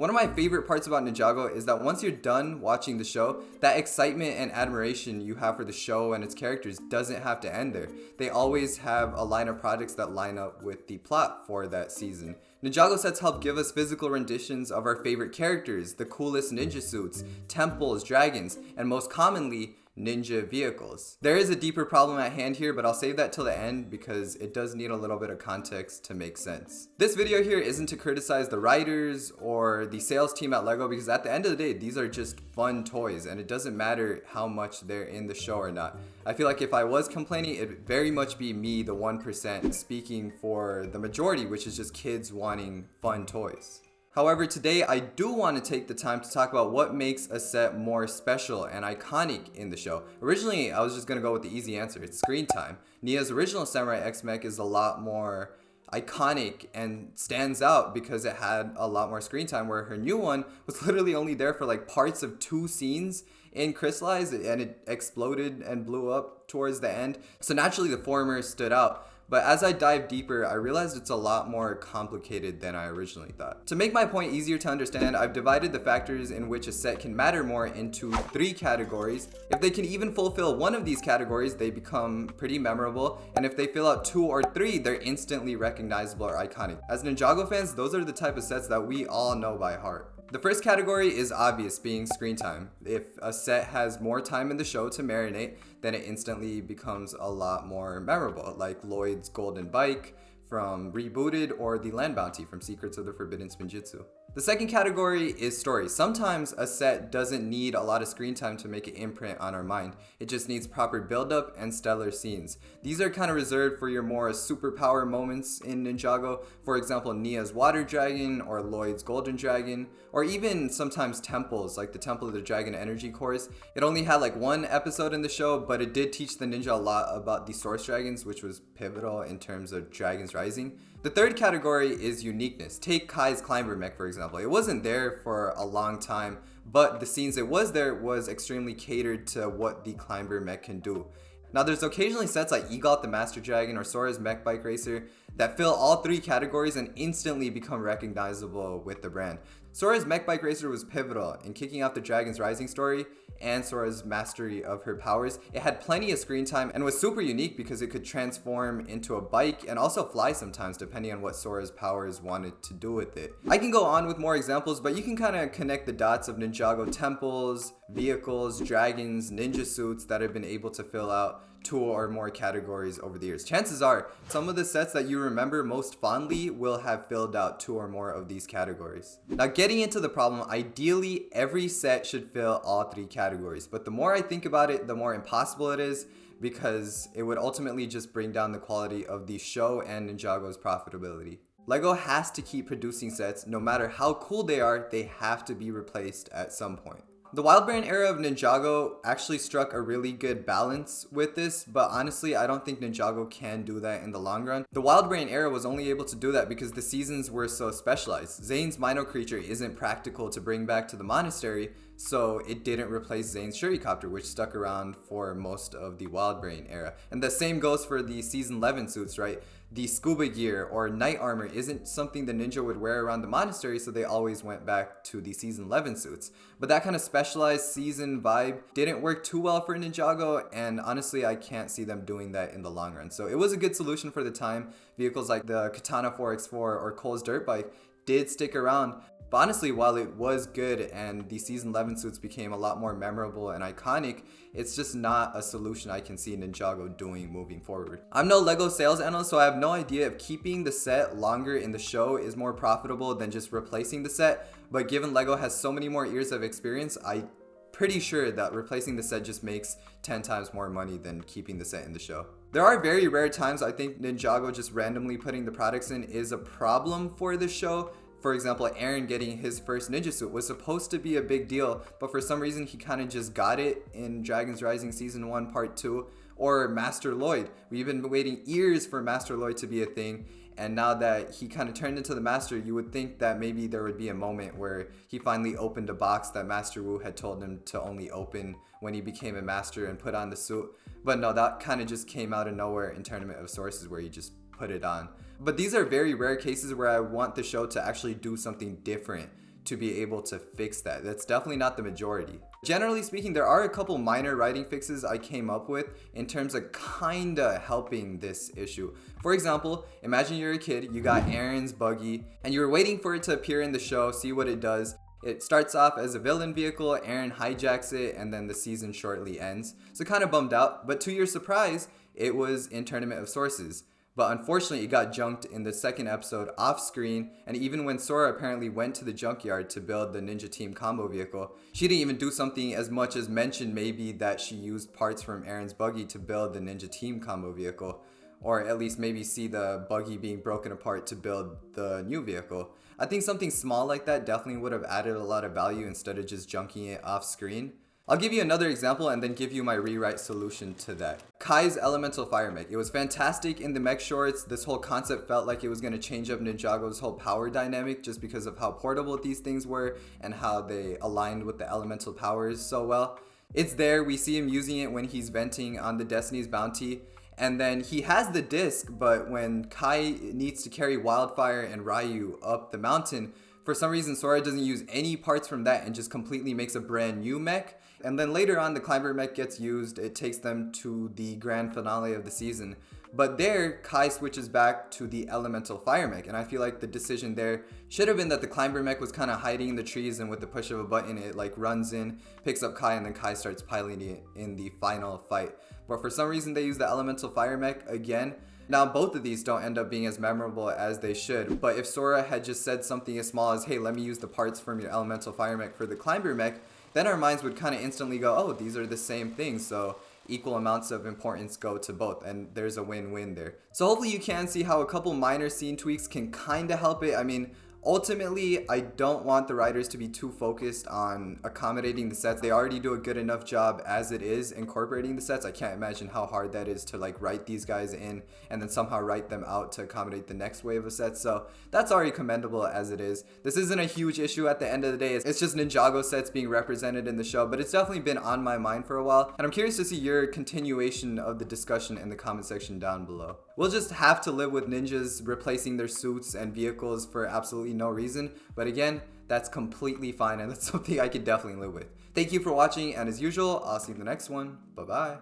One of my favorite parts about Ninjago is that once you're done watching the show, that excitement and admiration you have for the show and its characters doesn't have to end there. They always have a line of projects that line up with the plot for that season. Ninjago sets help give us physical renditions of our favorite characters, the coolest ninja suits, temples, dragons, and most commonly, ninja vehicles. There is a deeper problem at hand here, but I'll save that till the end because it does need a little bit of context to make sense. This video here isn't to criticize the writers or the sales team at LEGO, because at the end of the day, these are just fun toys and it doesn't matter how much they're in the show or not. I feel like if I was complaining, it'd very much be me, the 1%, speaking for the majority, which is just kids wanting fun toys. However, today I do want to take the time to talk about what makes a set more special and iconic in the show. Originally, I was just going to go with the easy answer. It's screen time. Nia's original Samurai X Mech is a lot more iconic and stands out because it had a lot more screen time, where her new one was literally only there for like parts of 2 scenes in Crystallized, and it exploded and blew up towards the end. So naturally the former stood out. But as I dive deeper, I realized it's a lot more complicated than I originally thought. To make my point easier to understand, I've divided the factors in which a set can matter more into 3 categories. If they can even fulfill one of these categories, they become pretty memorable. And if they fill out 2 or 3, they're instantly recognizable or iconic. As Ninjago fans, those are the type of sets that we all know by heart. The first category is obvious, being screen time. If a set has more time in the show to marinate, then it instantly becomes a lot more memorable, like Lloyd's golden bike from Rebooted or the land bounty from Secrets of the Forbidden Spinjitzu. The second category is story. Sometimes a set doesn't need a lot of screen time to make an imprint on our mind. It just needs proper build-up and stellar scenes. These are kind of reserved for your more superpower moments in Ninjago. For example, Nia's water dragon or Lloyd's golden dragon, or even sometimes temples like the Temple of the Dragon Energy Course. It only had like 1 episode in the show, but it did teach the ninja a lot about the source dragons, which was pivotal in terms of Dragons Rising. The third category is uniqueness. Take Kai's Climber Mech, for example. It wasn't there for a long time, but the scenes it was there was extremely catered to what the Climber Mech can do. Now, there's occasionally sets like Egot the Master Dragon or Sora's Mech Bike Racer that fill all 3 categories and instantly become recognizable with the brand. Sora's Mech Bike Racer was pivotal in kicking off the Dragons Rising story and Sora's mastery of her powers. It had plenty of screen time and was super unique because it could transform into a bike and also fly sometimes, depending on what Sora's powers wanted to do with it. I can go on with more examples, but you can kind of connect the dots of Ninjago temples, vehicles, dragons, ninja suits that have been able to fill out 2 or more categories over the years. Chances are, some of the sets that you remember most fondly will have filled out 2 or more of these categories. Now, getting into the problem, ideally every set should fill all 3 categories, but the more I think about it, the more impossible it is, because it would ultimately just bring down the quality of the show and Ninjago's profitability. LEGO has to keep producing sets. No matter how cool they are, they have to be replaced at some point. The Wild Brand era of Ninjago actually struck a really good balance with this, but honestly, I don't think Ninjago can do that in the long run. The Wild Brand era was only able to do that because the seasons were so specialized. Zane's Mino Creature isn't practical to bring back to the monastery, so it didn't replace Zane's Shurikopter, which stuck around for most of the Wild Brain era. And the same goes for the Season 11 suits, right? The scuba gear or night armor isn't something the ninja would wear around the monastery, so they always went back to the Season 11 suits. But that kind of specialized season vibe didn't work too well for Ninjago, and honestly, I can't see them doing that in the long run. So it was a good solution for the time. Vehicles like the Katana 4x4 or Cole's dirt bike did stick around. But honestly, while it was good and the Season 11 suits became a lot more memorable and iconic, it's just not a solution I can see Ninjago doing moving forward. I'm no LEGO sales analyst, so I have no idea if keeping the set longer in the show is more profitable than just replacing the set. But given LEGO has so many more years of experience, I'm pretty sure that replacing the set just makes 10 times more money than keeping the set in the show. There are very rare times I think Ninjago just randomly putting the products in is a problem for the show. For example, Arin getting his first ninja suit was supposed to be a big deal, but for some reason he kind of just got it in Dragons Rising Season 1 Part 2. Or Master Lloyd. We've been waiting years for Master Lloyd to be a thing, and now that he kind of turned into the Master, you would think that maybe there would be a moment where he finally opened a box that Master Wu had told him to only open when he became a Master and put on the suit. But no, that kind of just came out of nowhere in Tournament of Sources where he just put it on. But these are very rare cases where I want the show to actually do something different to be able to fix that. That's definitely not the majority. Generally speaking, there are a couple minor writing fixes I came up with in terms of kinda helping this issue. For example, imagine you're a kid, you got Arin's Buggy, and you're waiting for it to appear in the show, see what it does. It starts off as a villain vehicle, Arin hijacks it, and then the season shortly ends. So kind of bummed out, but to your surprise, it was in Tournament of Sources. But unfortunately, it got junked in the second episode off screen, and even when Sora apparently went to the junkyard to build the Ninja Team combo vehicle, she didn't even do something as much as mention maybe that she used parts from Arin's Buggy to build the Ninja Team combo vehicle. Or at least maybe see the Buggy being broken apart to build the new vehicle. I think something small like that definitely would have added a lot of value instead of just junking it off screen. I'll give you another example and then give you my rewrite solution to that. Kai's Elemental Fire Mech. It was fantastic in the mech shorts. This whole concept felt like it was going to change up Ninjago's whole power dynamic just because of how portable these things were and how they aligned with the elemental powers so well. It's there, we see him using it when he's venting on the Destiny's Bounty. And then he has the disc, but when Kai needs to carry Wildfire and Ryu up the mountain, for some reason Sora doesn't use any parts from that and just completely makes a brand new mech. And then later on the Climber mech gets used, it takes them to the grand finale of the season. But there, Kai switches back to the Elemental Fire Mech, and I feel like the decision there should have been that the Climber mech was kind of hiding in the trees, and with the push of a button it like runs in, picks up Kai, and then Kai starts piloting it in the final fight. But for some reason they use the Elemental Fire Mech again. Now both of these don't end up being as memorable as they should, but if Sora had just said something as small as, hey, let me use the parts from your Elemental Fire Mech for the Climber mech, then our minds would kind of instantly go, oh, these are the same things, so equal amounts of importance go to both, and there's a win-win there. So hopefully you can see how a couple minor scene tweaks can kind of help it. I mean, ultimately, I don't want the writers to be too focused on accommodating the sets. They already do a good enough job as it is incorporating the sets. I can't imagine how hard that is to like write these guys in and then somehow write them out to accommodate the next wave of sets. So that's already commendable as it is. This isn't a huge issue at the end of the day. It's just Ninjago sets being represented in the show, but it's definitely been on my mind for a while. And I'm curious to see your continuation of the discussion in the comment section down below. We'll just have to live with ninjas replacing their suits and vehicles for absolutely no reason, but again, that's completely fine and that's something I could definitely live with. Thank you for watching, and as usual, I'll see you in the next one. Bye bye.